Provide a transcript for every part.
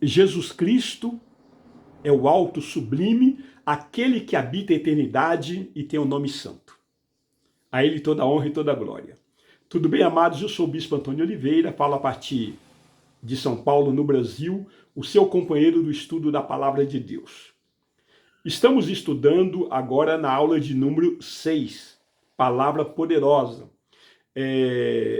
Jesus Cristo é o alto sublime, aquele que habita a eternidade e tem o nome santo. A ele toda a honra e toda a glória. Tudo bem, amados? Eu sou o Bispo Antônio Oliveira, falo a partir de São Paulo, no Brasil, o seu companheiro do estudo da Palavra de Deus. Estamos estudando agora na aula de número 6, Palavra Poderosa.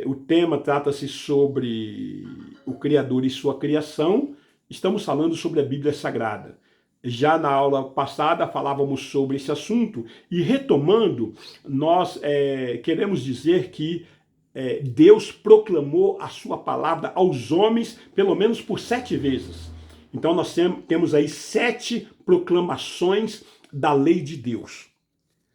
O tema trata-se sobre o Criador e sua criação. Estamos falando sobre a Bíblia Sagrada. Já na aula passada falávamos sobre esse assunto e retomando, nós queremos dizer que Deus proclamou a sua palavra aos homens pelo menos por 7 vezes. Então nós temos aí 7 proclamações da lei de Deus.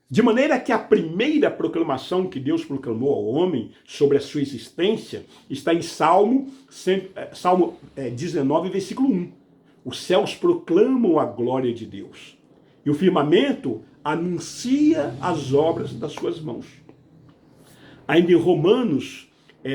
De maneira que a primeira proclamação que Deus proclamou ao homem sobre a sua existência está em Salmo 19, versículo 1. Os céus proclamam a glória de Deus, e o firmamento anuncia as obras das suas mãos. Ainda em Romanos,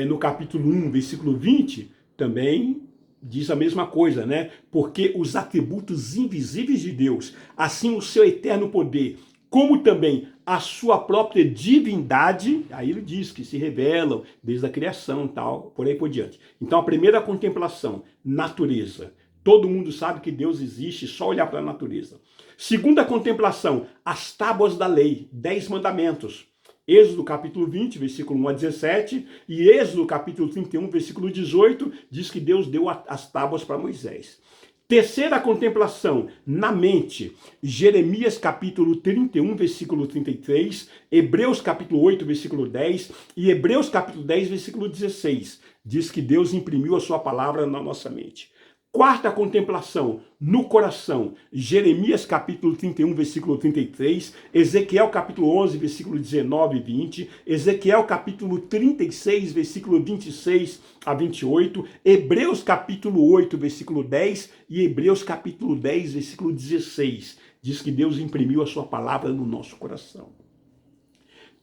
no capítulo 1, versículo 20, também diz a mesma coisa, né? Porque os atributos invisíveis de Deus, assim o seu eterno poder, como também a sua própria divindade, aí ele diz que se revelam desde a criação e tal, por aí por diante. Então a primeira contemplação, natureza. Todo mundo sabe que Deus existe, só olhar para a natureza. Segunda contemplação, as tábuas da lei, 10 mandamentos. Êxodo capítulo 20, versículo 1 a 17, e Êxodo capítulo 31, versículo 18, diz que Deus deu as tábuas para Moisés. Terceira contemplação, na mente, Jeremias capítulo 31, versículo 33, Hebreus capítulo 8, versículo 10 e Hebreus capítulo 10, versículo 16, diz que Deus imprimiu a sua palavra na nossa mente. Quarta contemplação, no coração, Jeremias capítulo 31, versículo 33, Ezequiel capítulo 11, versículo 19 e 20, Ezequiel capítulo 36, versículo 26 a 28, Hebreus capítulo 8, versículo 10 e Hebreus capítulo 10, versículo 16, diz que Deus imprimiu a sua palavra no nosso coração.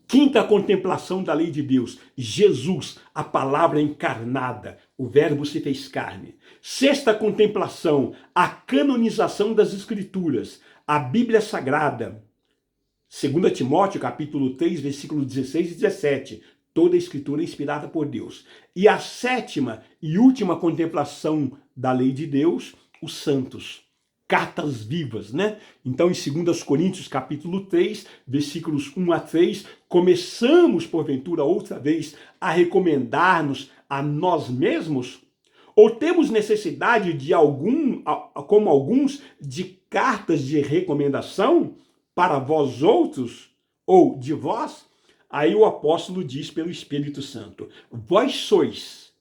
Quinta contemplação da lei de Deus, Jesus, a palavra encarnada, o verbo se fez carne. Sexta contemplação, a canonização das escrituras, a Bíblia Sagrada. 2 Timóteo, capítulo 3, versículo 16 e 17. Toda a escritura é inspirada por Deus. E a sétima e última contemplação da lei de Deus, os santos. Cartas vivas, né? Então, em 2 Coríntios, capítulo 3, versículos 1 a 3, começamos, porventura, outra vez, a recomendar-nos a nós mesmos? Ou temos necessidade de como alguns, de cartas de recomendação para vós outros? Ou de vós? Aí o apóstolo diz pelo Espírito Santo, vós sois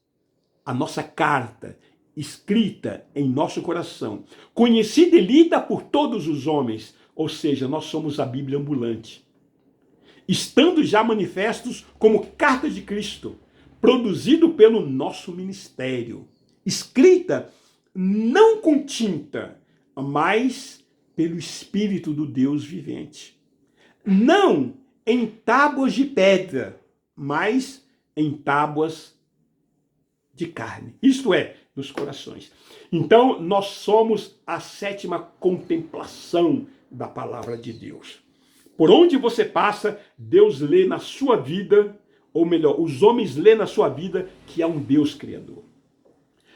a nossa carta, escrita em nosso coração, conhecida e lida por todos os homens, ou seja, nós somos a Bíblia ambulante, estando já manifestos como carta de Cristo, produzido pelo nosso ministério, escrita não com tinta, mas pelo Espírito do Deus vivente, não em tábuas de pedra, mas em tábuas de carne, isto é, nos corações. Então, nós somos a sétima contemplação da palavra de Deus. Por onde você passa, Deus lê na sua vida, ou melhor, os homens lêem na sua vida que há um Deus Criador.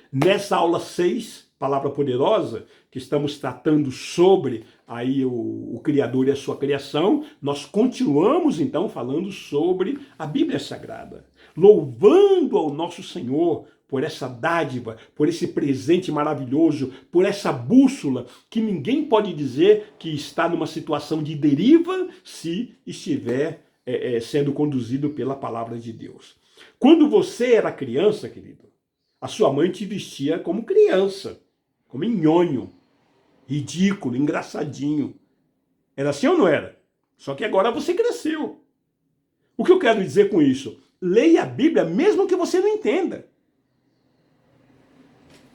Nessa aula 6, Palavra Poderosa, que estamos tratando sobre aí o Criador e a sua criação, nós continuamos então falando sobre a Bíblia Sagrada, louvando ao nosso Senhor por essa dádiva, por esse presente maravilhoso, por essa bússola que ninguém pode dizer que está numa situação de deriva se estiver sendo conduzido pela palavra de Deus. Quando você era criança, querido, a sua mãe te vestia como criança, como nhonho, ridículo, engraçadinho. Era assim ou não era? Só que agora você cresceu. O que eu quero dizer com isso? Leia a Bíblia mesmo que você não entenda.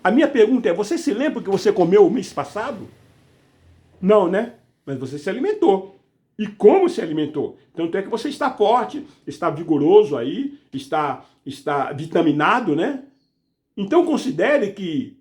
A minha pergunta é, você se lembra o que você comeu o mês passado? Não, né? Mas você se alimentou. E como se alimentou? Tanto é que você está forte, está vigoroso aí, está vitaminado, né? Então considere que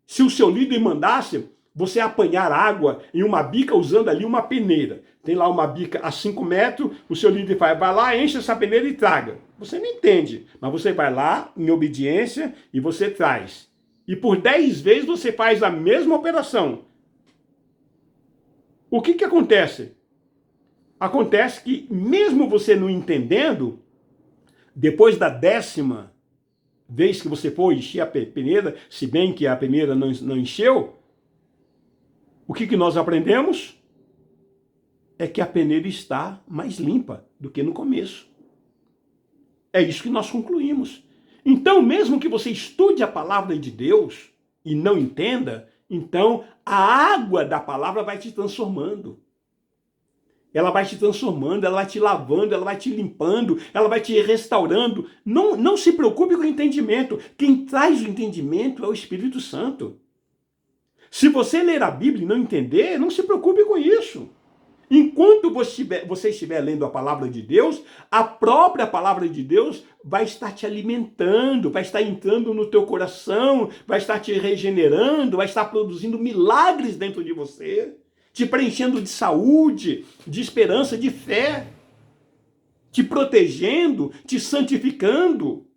se o seu líder mandasse você apanhar água em uma bica usando ali uma peneira. Tem lá uma bica a 5 metros, o seu líder vai lá, enche essa peneira e traga. Você não entende, mas você vai lá em obediência e você traz. E por 10 vezes você faz a mesma operação. O que acontece? Acontece que mesmo você não entendendo, depois da 10ª vez que você for encher a peneira, se bem que a peneira não encheu, o que nós aprendemos? É que a peneira está mais limpa do que no começo. É isso que nós concluímos. Então, mesmo que você estude a palavra de Deus e não entenda, então a água da palavra vai te transformando. Ela vai te transformando, ela vai te lavando, ela vai te limpando, ela vai te restaurando. Não se preocupe com o entendimento. Quem traz o entendimento é o Espírito Santo. Se você ler a Bíblia e não entender, não se preocupe com isso. Enquanto você estiver lendo a palavra de Deus, a própria palavra de Deus vai estar te alimentando, vai estar entrando no teu coração, vai estar te regenerando, vai estar produzindo milagres dentro de você, te preenchendo de saúde, de esperança, de fé, te protegendo, te santificando.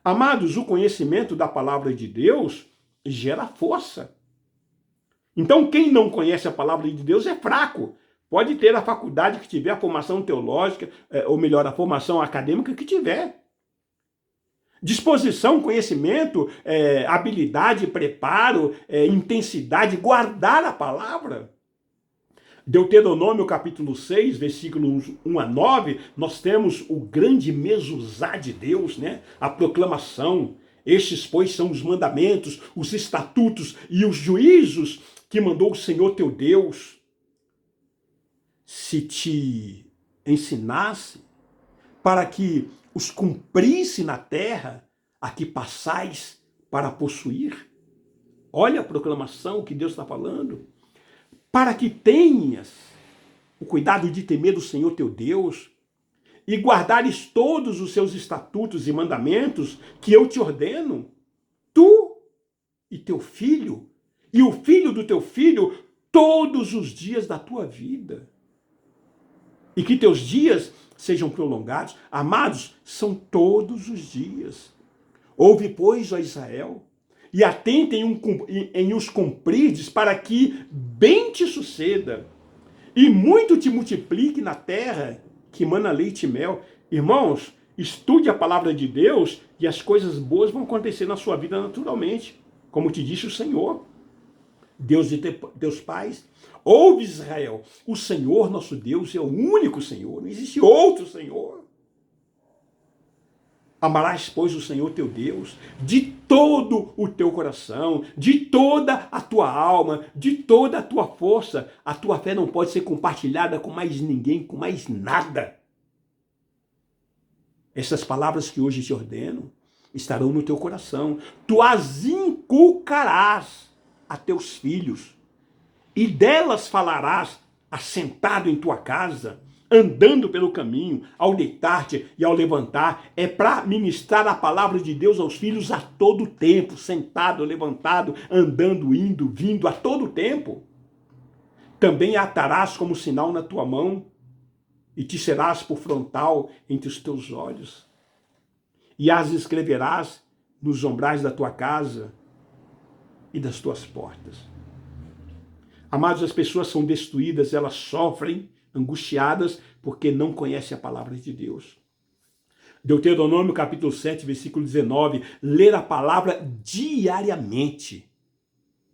Amados, o conhecimento da palavra de Deus gera força. Então, quem não conhece a palavra de Deus é fraco. Pode ter a faculdade que tiver, a formação teológica, ou melhor, a formação acadêmica que tiver. Disposição, conhecimento, habilidade, preparo, intensidade, guardar a palavra. Deuteronômio capítulo 6, versículos 1 a 9, nós temos o grande mezuzá de Deus, né? A proclamação. Estes, pois, são os mandamentos, os estatutos e os juízos que mandou o Senhor teu Deus. Se te ensinasse para que os cumprisse na terra a que passais para possuir. Olha a proclamação que Deus está falando. Para que tenhas o cuidado de temer o Senhor teu Deus e guardares todos os seus estatutos e mandamentos que eu te ordeno, tu e teu filho, e o filho do teu filho, todos os dias da tua vida. E que teus dias sejam prolongados. Amados, são todos os dias. Ouve, pois, ó Israel, e atenta em os cumprirdes, para que bem te suceda, e muito te multiplique na terra, que mana leite e mel. Irmãos, estude a palavra de Deus, e as coisas boas vão acontecer na sua vida naturalmente, como te disse o Senhor, Deus de teus pais. Ouve, Israel, o Senhor nosso Deus é o único Senhor, não existe outro Senhor. Amarás, pois, o Senhor teu Deus de todo o teu coração, de toda a tua alma, de toda a tua força. A tua fé não pode ser compartilhada com mais ninguém, com mais nada. Essas palavras que hoje te ordeno estarão no teu coração. Tu as inculcarás a teus filhos, e delas falarás assentado em tua casa, andando pelo caminho, ao deitar-te e ao levantar. É para ministrar a palavra de Deus aos filhos a todo tempo, sentado, levantado, andando, indo, vindo, a todo tempo. Também a atarás como sinal na tua mão, e te serás por frontal entre os teus olhos. E as escreverás nos umbrais da tua casa e das tuas portas. Amados, as pessoas são destruídas, elas sofrem, angustiadas, porque não conhecem a palavra de Deus. Deuteronômio capítulo 7, versículo 19, ler a palavra diariamente.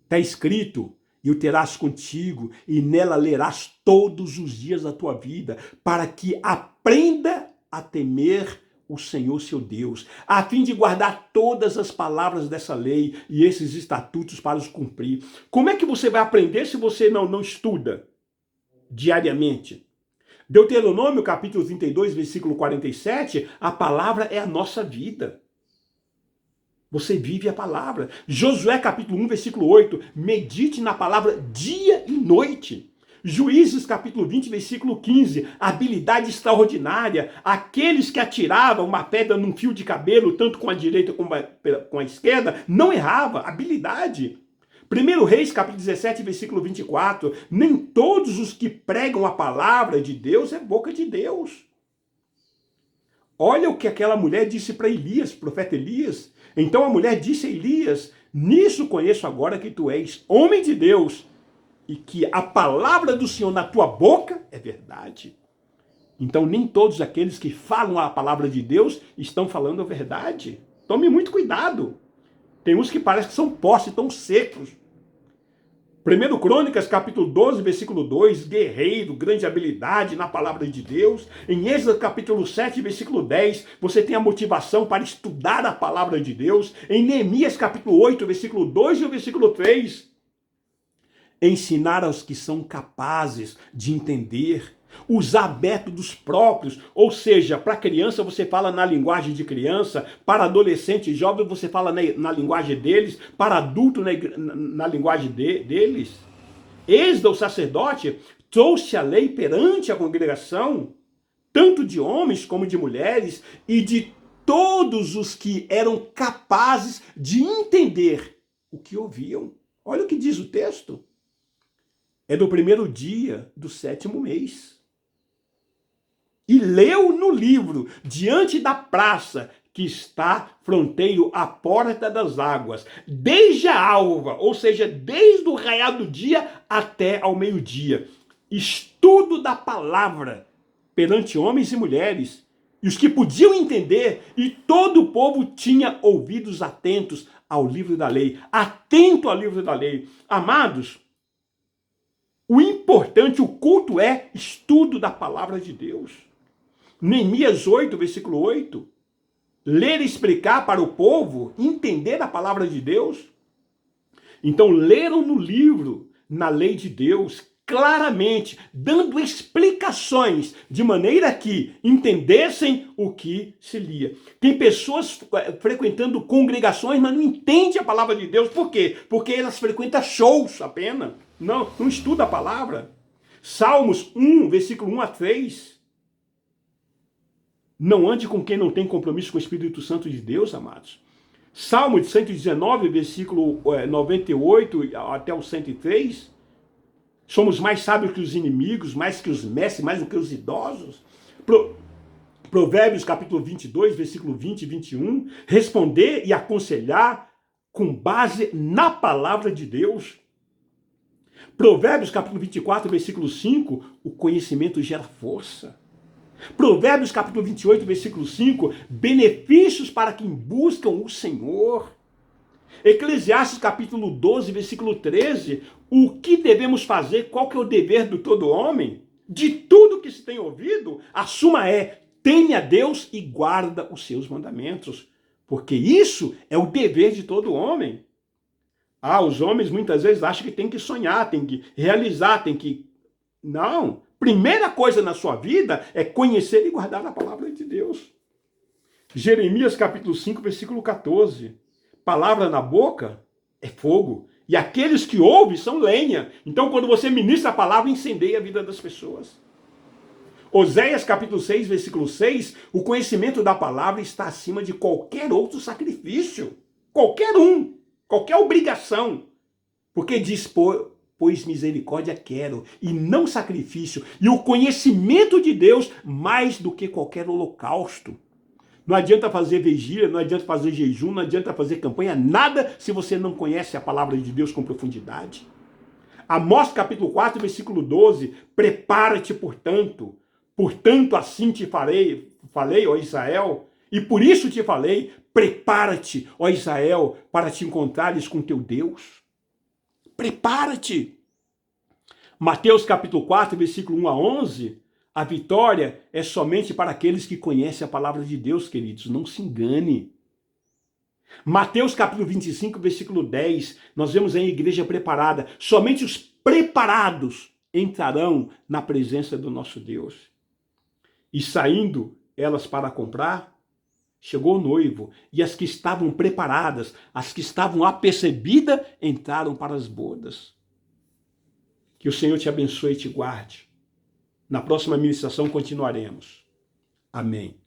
Está escrito, e o terás contigo, e nela lerás todos os dias da tua vida, para que aprenda a temer o Senhor seu Deus, a fim de guardar todas as palavras dessa lei e esses estatutos para os cumprir. Como é que você vai aprender se você não estuda diariamente? Deuteronômio capítulo 32, versículo 47, a palavra é a nossa vida. Você vive a palavra. Josué capítulo 1, versículo 8, medite na palavra dia e noite, Juízes capítulo 20, versículo 15, habilidade extraordinária, aqueles que atiravam uma pedra num fio de cabelo, tanto com a direita como com a esquerda, não errava, habilidade. 1 Reis capítulo 17, versículo 24, nem todos os que pregam a palavra de Deus é boca de Deus. Olha o que aquela mulher disse para Elias, profeta Elias. Então a mulher disse a Elias, nisso conheço agora que tu és homem de Deus e que a palavra do Senhor na tua boca é verdade. Então nem todos aqueles que falam a palavra de Deus estão falando a verdade. Tome muito cuidado. Tem uns que parecem que são poços, tão secos. 1 Crônicas, capítulo 12, versículo 2, guerreiro, grande habilidade na palavra de Deus. Em Êxodo, capítulo 7, versículo 10, você tem a motivação para estudar a palavra de Deus. Em Neemias, capítulo 8, versículo 2 e o versículo 3, ensinar aos que são capazes de entender, usar métodos próprios, ou seja, para criança você fala na linguagem de criança, para adolescente e jovem você fala na linguagem deles, para adulto na linguagem deles. Esdra, o sacerdote, trouxe a lei perante a congregação, tanto de homens como de mulheres, e de todos os que eram capazes de entender o que ouviam. Olha o que diz o texto. É do primeiro dia do 7º mês. E leu no livro, diante da praça, que está fronteiro à porta das águas, desde a alva, ou seja, desde o raiar do dia até ao meio-dia. Estudo da palavra perante homens e mulheres, e os que podiam entender, e todo o povo tinha ouvidos atentos ao livro da lei, atento ao livro da lei. Amados, o importante, o culto é estudo da palavra de Deus. Neemias 8, versículo 8. Ler e explicar para o povo, entender a palavra de Deus. Então leram no livro, na lei de Deus, claramente, dando explicações, de maneira que entendessem o que se lia. Tem pessoas frequentando congregações, mas não entendem a palavra de Deus. Por quê? Porque elas frequentam shows apenas. Não estuda a palavra. Salmos 1, versículo 1 a 3. Não ande com quem não tem compromisso com o Espírito Santo de Deus, amados. Salmo de 119, versículo 98 até o 103. Somos mais sábios que os inimigos, mais que os mestres, mais do que os idosos. Provérbios capítulo 22, versículo 20 e 21. Responder e aconselhar com base na palavra de Deus. Provérbios capítulo 24, versículo 5. O conhecimento gera força. Provérbios capítulo 28, versículo 5, benefícios para quem buscam o Senhor. Eclesiastes capítulo 12, versículo 13, o que devemos fazer, qual que é o dever do todo homem? De tudo que se tem ouvido, a suma é, teme a Deus e guarda os seus mandamentos, porque isso é o dever de todo homem. Os homens muitas vezes acham que tem que sonhar, tem que realizar, tem que... Não. Primeira coisa na sua vida é conhecer e guardar a palavra de Deus. Jeremias capítulo 5, versículo 14. Palavra na boca é fogo, e aqueles que ouvem são lenha. Então, quando você ministra a palavra, incendeia a vida das pessoas. Oséias capítulo 6, versículo 6, o conhecimento da palavra está acima de qualquer outro sacrifício. Qualquer um, qualquer obrigação. Porque diz, pois misericórdia quero, e não sacrifício, e o conhecimento de Deus mais do que qualquer holocausto. Não adianta fazer vigília, não adianta fazer jejum, não adianta fazer campanha, nada se você não conhece a palavra de Deus com profundidade. Amós capítulo 4, versículo 12, prepara-te, portanto assim te falei, ó Israel, e por isso te falei, prepara-te, ó Israel, para te encontrares com teu Deus. Prepara-te. Mateus capítulo 4, versículo 1 a 11, a vitória é somente para aqueles que conhecem a palavra de Deus, queridos, não se engane. Mateus capítulo 25, versículo 10, nós vemos aí a igreja preparada, somente os preparados entrarão na presença do nosso Deus. E saindo elas para comprar, chegou o noivo, e as que estavam preparadas, as que estavam apercebidas, entraram para as bodas. Que o Senhor te abençoe e te guarde. Na próxima ministração continuaremos. Amém.